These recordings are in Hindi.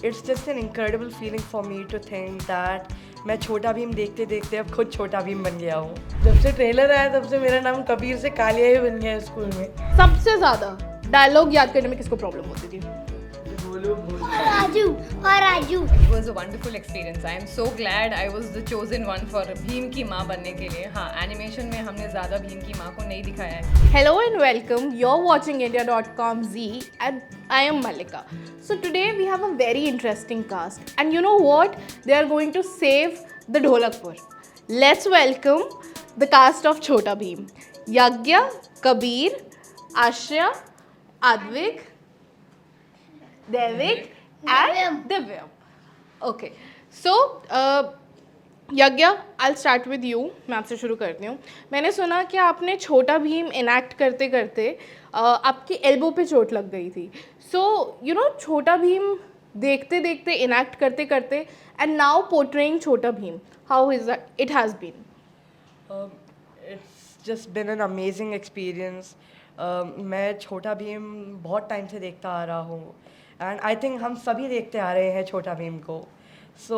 it's just an incredible feeling for me to think that मैं छोटा भीम देखते देखते अब खुद छोटा भीम बन गया हूँ। जब से ट्रेलर आया तब से मेरा नाम कबीर से कालिया ही बन गया है स्कूल में। सबसे ज्यादा डायलॉग याद करने में किसको प्रॉब्लम होती थी? राजू और Raju. It was a wonderful experience. I am so glad I was the chosen one for Bhim की माँ बनने के लिए। हाँ, एनिमेशन में हमने ज़्यादा भीम की माँ को नहीं दिखाया है। Hello and welcome. You're watching India.com Z and I am Malika. So today we have a very interesting cast and you know what? They are going to save the Dholakpur. Let's welcome the cast of Chhota Bheem. Yagya, Kabir, Ashya, Advik, Devik and Divyam. Okay. So यज्ञा I'll start with you. मैं आपसे शुरू करती हूँ. मैंने सुना कि आपने छोटा भीम इनैक्ट करते करते आपकी एल्बो पे चोट लग गई थी. सो यू नो छोटा भीम देखते देखते इनैक्ट करते करते and now portraying Chhota Bheem, how is it has been? It's just been an amazing experience. मैं छोटा भीम बहुत टाइम से देखता आ रहा हूँ एंड आई थिंक हम सभी देखते आ रहे हैं छोटा भीम को. So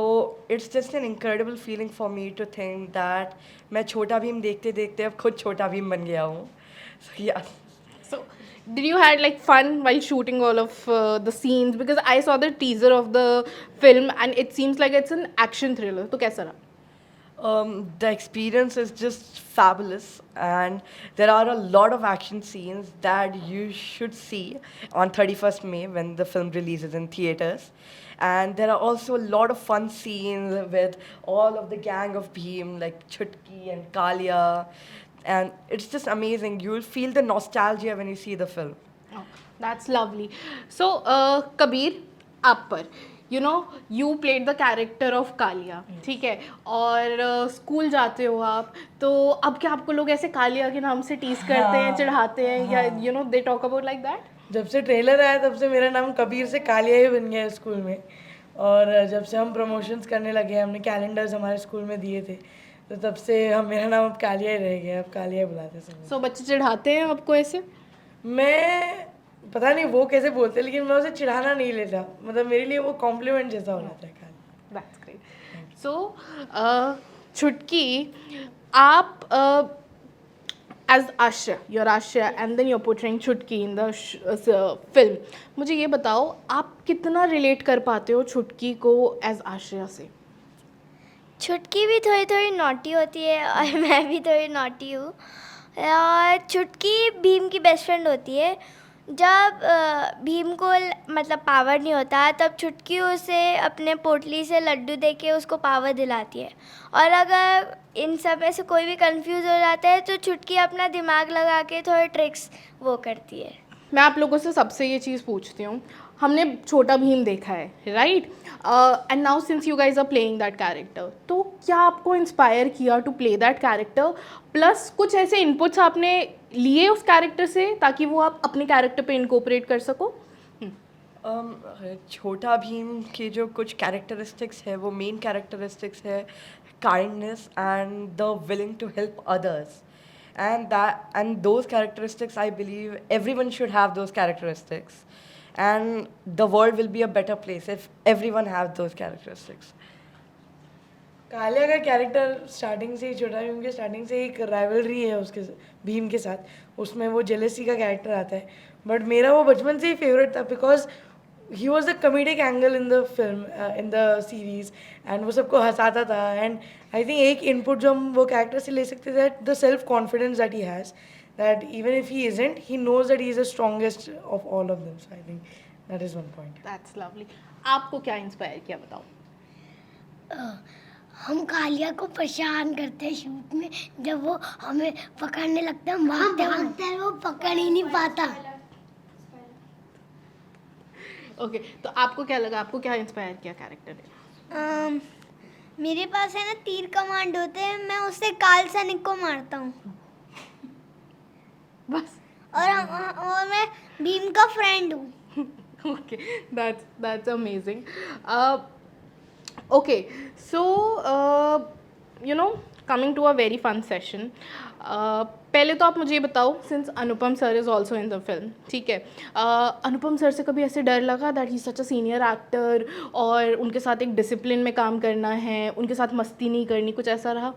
it's just an incredible feeling for me to think that मैं छोटा भीम देखते देखते अब खुद छोटा भीम बन गया हूँ. सो या So, did you had like fun while shooting all of the scenes? Because I saw the teaser of the film and it seems like it's an action thriller. तो कैसा रहा? The experience is just fabulous, and there are a lot of action scenes that you should see on 31st May when the film releases in theaters. And there are also a lot of fun scenes with all of the gang of Bheem, like Chutki and Kalia, and it's just amazing. You will feel the nostalgia when you see the film. Oh, that's lovely. So, Kabir, आप पर you know you played the character of Kalia, ठीक है, और स्कूल जाते हो आप, तो अब क्या आपको लोग ऐसे कालिया के नाम से टीज करते हैं, चढ़ाते हैं, या you know they talk about like that? जब से ट्रेलर आया तब से मेरा नाम कबीर से कालिया ही बन गया है स्कूल में। और जब से हम प्रमोशंस करने लगे, हमने कैलेंडर्स हमारे स्कूल में दिए थे, तो तब से हम मेरा नाम अब कालिया ही रह गया, अब कालिया ही बुलाते हैं। सो बच्चे चढ़ाते हैं आपको ऐसे? मैं पता नहीं वो कैसे बोलते, लेकिन मैं उसे चिढ़ाना नहीं लेता, मतलब मेरे लिए वो कॉम्प्लीमेंट जैसा हो जाता है खाली। That's great. सो छुटकी, आप as Ashya, you're Ashya and then you're portraying Chutki in the film. मुझे ये बताओ, आप कितना रिलेट कर पाते हो छुटकी को एज आश्या से? छुटकी भी थोड़ी थोड़ी नॉटी होती है और मैं भी थोड़ी नॉटी हूँ। और छुटकी भीम की बेस्ट फ्रेंड होती है। जब भीम को मतलब पावर नहीं होता, तब छुटकी उसे अपने पोटली से लड्डू देके उसको पावर दिलाती है। और अगर इन सब में से कोई भी कंफ्यूज हो जाता है तो छुटकी अपना दिमाग लगा के थोड़े ट्रिक्स वो करती है। मैं आप लोगों से सबसे ये चीज़ पूछती हूँ, हमने छोटा भीम देखा है, right? And now since you guys are playing that character, तो क्या आपको इंस्पायर किया to play that character? Plus कुछ ऐसे इनपुट्स आपने लिए उस कैरेक्टर से ताकि वो आप अपने कैरेक्टर पे इनकॉर्पोरेट कर सको? छोटा भीम के जो कुछ कैरेक्टरिस्टिक्स है, वो मेन कैरेक्टरिस्टिक्स है kindness and the willing to help others, and those characteristics, I believe everyone should have those characteristics, and the world will be a better place if everyone have those characteristics. Kalia का कैरेक्टर स्टार्टिंग से ही, छोटा भीम के स्टार्टिंग से एक राइवलरी है उसके भीम के साथ, उसमें वो जेलसी का कैरेक्टर आता है। बट मेरा वो बचपन से ही फेवरेट था because he was the comedic angle in the film, in the series, and वो सबको हंसाता था। एंड आई थिंक एक इनपुट जो हम वो कैरेक्टर से ले सकते थे, the self confidence that he has, that even if he isn't, he knows that he is the strongest of all of them. So I think that is one point. That's lovely. आपको क्या इंस्पायर किया, बताओ? हम कालिया को परेशान करते हैं शूट में, जब वो हमें पकड़ने लगता है, भागते हैं, वो पकड़ ही नहीं पाता। ओके, तो आपको क्या लगा, आपको क्या इंस्पायर किया कैरेक्टर ने? मेरे पास है ना 3 कमांड होते हैं, मैं उससे काल सैनिक को मारता हूँ। बस? और मैं भीम का फ्रेंड हूँ। Okay, that's amazing. Okay, so you know, coming to a very fun session, पहले तो आप मुझे ये बताओ, since Anupam sir is also in the film, ठीक है, अनुपम सर से कभी ऐसे डर लगा that he such a senior actor और उनके साथ एक डिसिप्लिन में काम करना है, उनके साथ मस्ती नहीं करनी, कुछ ऐसा रहा?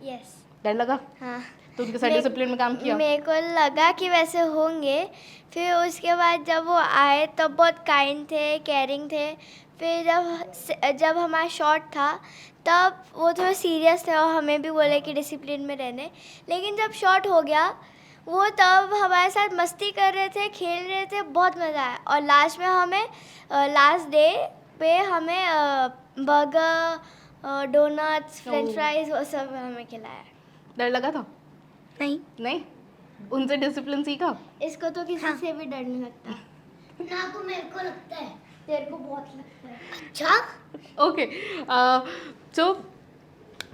यस। डर लगा? हाँ। तो उनके साथ डिसिप्लिन में काम किया? मेरे को लगा कि वैसे होंगे, फिर उसके बाद जब वो आए तब बहुत काइंड थे, केयरिंग थे। फिर जब हमारा शॉट था तब वो थोड़ा सीरियस थे और हमें भी बोले कि डिसिप्लिन में रहने। लेकिन जब शॉट हो गया वो तब हमारे साथ मस्ती कर रहे थे, खेल रहे थे, बहुत मज़ा आया। और लास्ट में हमें लास्ट डे पे हमें बर्गर, डोनट्स, फ्रेंच फ्राइज वो सब हमें खिलाया। डर लगा था? नहीं, नहीं? उनसे डिसिप्लिन सीखा? इसको तो किसी से भी डर नहीं लगता। ना तो मेरे को लगता है, तेरे को बहुत लगता है। अच्छा। ओके, तो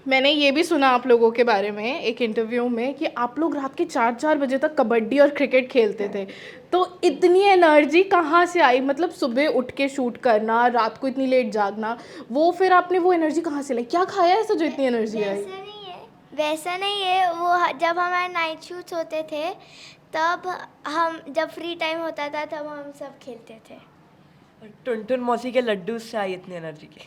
मैंने ये भी सुना आप लोगों के बारे में एक इंटरव्यू में कि आप लोग रात के 4-4 बजे तक कबड्डी और क्रिकेट खेलते थे। तो इतनी एनर्जी कहाँ से आई? मतलब सुबह उठ के शूट करना, रात को इतनी लेट जागना, वो फिर आपने वो एनर्जी कहाँ से लाई? क्या खाया ऐसा जो इतनी एनर्जी आई? वैसा नहीं है वो। जब हमारे नाइट शूट्स होते थे तब हम, जब फ्री टाइम होता था तब हम सब खेलते थे। टुनटुन मौसी के लड्डू से आई इतनी एनर्जी की।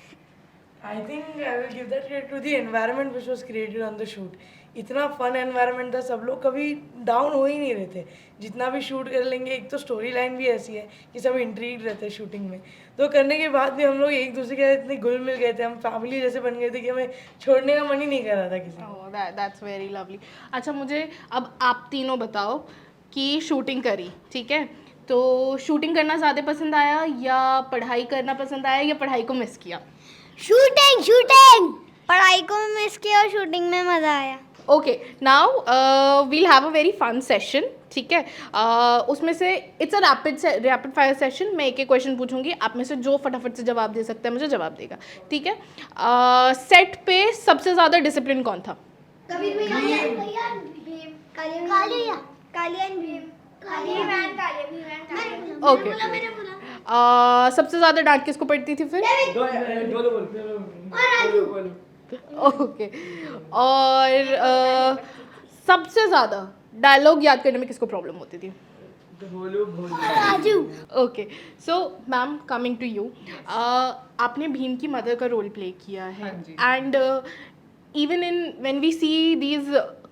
I think I will give that credit to the environment which was created on the shoot. इतना फन एनवायरनमेंट था, सब लोग कभी डाउन हो ही नहीं रहे थे। जितना भी शूट कर लेंगे, एक तो स्टोरी लाइन भी ऐसी है कि सब इंट्रीग्ड रहते हैं शूटिंग में, तो करने के बाद भी हम लोग एक दूसरे के साथ इतने घुल मिल गए थे, हम फैमिली जैसे बन गए थे कि हमें छोड़ने का मन ही नहीं कर रहा था किसी को। That's very lovely. अच्छा, मुझे अब आप तीनों बताओ कि शूटिंग करी, ठीक है, तो शूटिंग करना ज़्यादा पसंद आया या पढ़ाई करना पसंद आया या पढ़ाई को मिस किया? शूटिंग पढ़ाई को मिस किया और शूटिंग में मज़ा आया। Okay, now we'll have a very fun session, ठीक है। उसमें से it's a rapid fire session. मैं एक एक क्वेश्चन पूछूंगी, आप में से जो फटाफट से जवाब दे सकता है मुझे जवाब देगा, ठीक है। सेट पे सबसे ज़्यादा डिसिप्लिन कौन था? ओके, सबसे ज़्यादा डांट किसको पड़ती थी फिर? ओके, और सबसे ज़्यादा डायलॉग याद करने में किसको प्रॉब्लम होती थी? Okay, so ma'am, coming to you, आपने भीम की मदर का रोल प्ले किया है, and even in when we see these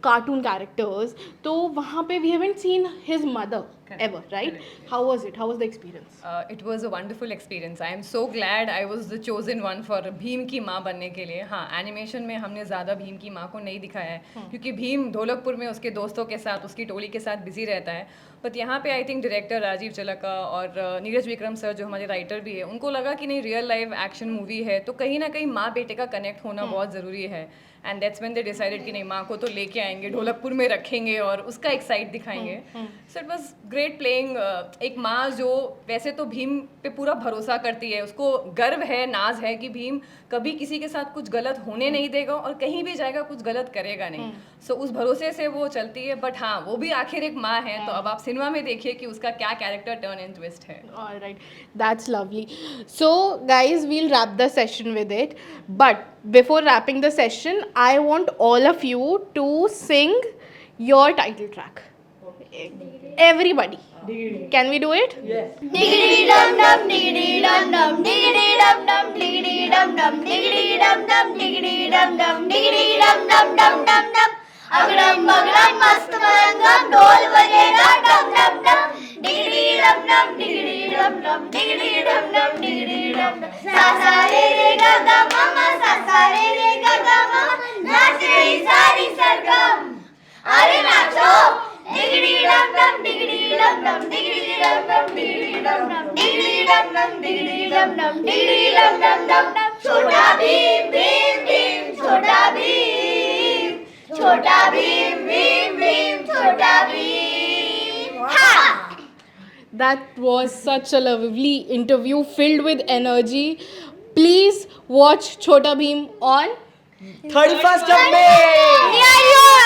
cartoon characters, तो वहाँ पे we haven't seen his mother ever, right? How was it? How was the experience? It was a wonderful experience. I am so glad I was the chosen one for Bhim की माँ बनने के लिए। हाँ, एनिमेशन में हमने ज़्यादा भीम की माँ को नहीं दिखाया है, क्योंकि भीम ढोलकपुर में उसके दोस्तों के साथ, उसकी टोली के साथ बिजी रहता है। बट यहाँ पे आई थिंक डायरेक्टर राजीव चलका और नीरज विक्रम सर जो हमारे राइटर भी है, उनको लगा कि नहीं, रियल लाइफ एक्शन मूवी है तो कहीं ना कहीं माँ बेटे का कनेक्ट होना बहुत ज़रूरी है। And that's when they decided कि नहीं, माँ को तो लेके आएंगे, ढोलकपुर में रखेंगे और उसका एक साइड दिखाएंगे। So it was great playing एक माँ जो वैसे तो भीम पे पूरा भरोसा करती है, उसको गर्व है, नाज है कि भीम कभी किसी के साथ कुछ गलत होने नहीं देगा और कहीं भी जाएगा कुछ गलत करेगा नहीं। सो उस भरोसे से वो चलती है। बट हाँ, वो भी आखिर एक माँ है, तो अब आप सिनेमा में देखिए कि उसका क्या कैरेक्टर टर्न एंड ट्विस्ट है। Alright, that's lovely. So guys, we'll wrap the session with it. But before wrapping the session, I want all of you to sing your title track. Everybody. Can we do it? Yes. Diggity dum dum, diggity dum dum, diggity dum dum, diggity dum dum, diggity dum dum, diggity dum dum, diggity dum dum dum dum dum. अगड़म बगड़म मस्त मरंगम ढोल बजेगा डम डम डम, डिगडी डम डम, डिगडी डम डम, डिगडी डम डम, डिगडी डम डम। सा सा रे रे गा गा मामा, सा सा रे रे गा गा मामा, नाच रही सारी सरगम, अरे नाचो। डिगडी डम डम, डिगडी डम डम, डिगडी डम डम, डिगडी डम डम, डिगडी डम डम, डिगडी डम डम, डिगडी डम डम डम डम। छोटा भीम भीम भीम, छोटा भीम, छोटा भीम भीम भीम, छोटा भीम। हाँ। That was such a lovely interview filled with energy. Please watch Chhota Bheem on 31st of May. Yeah, yeah.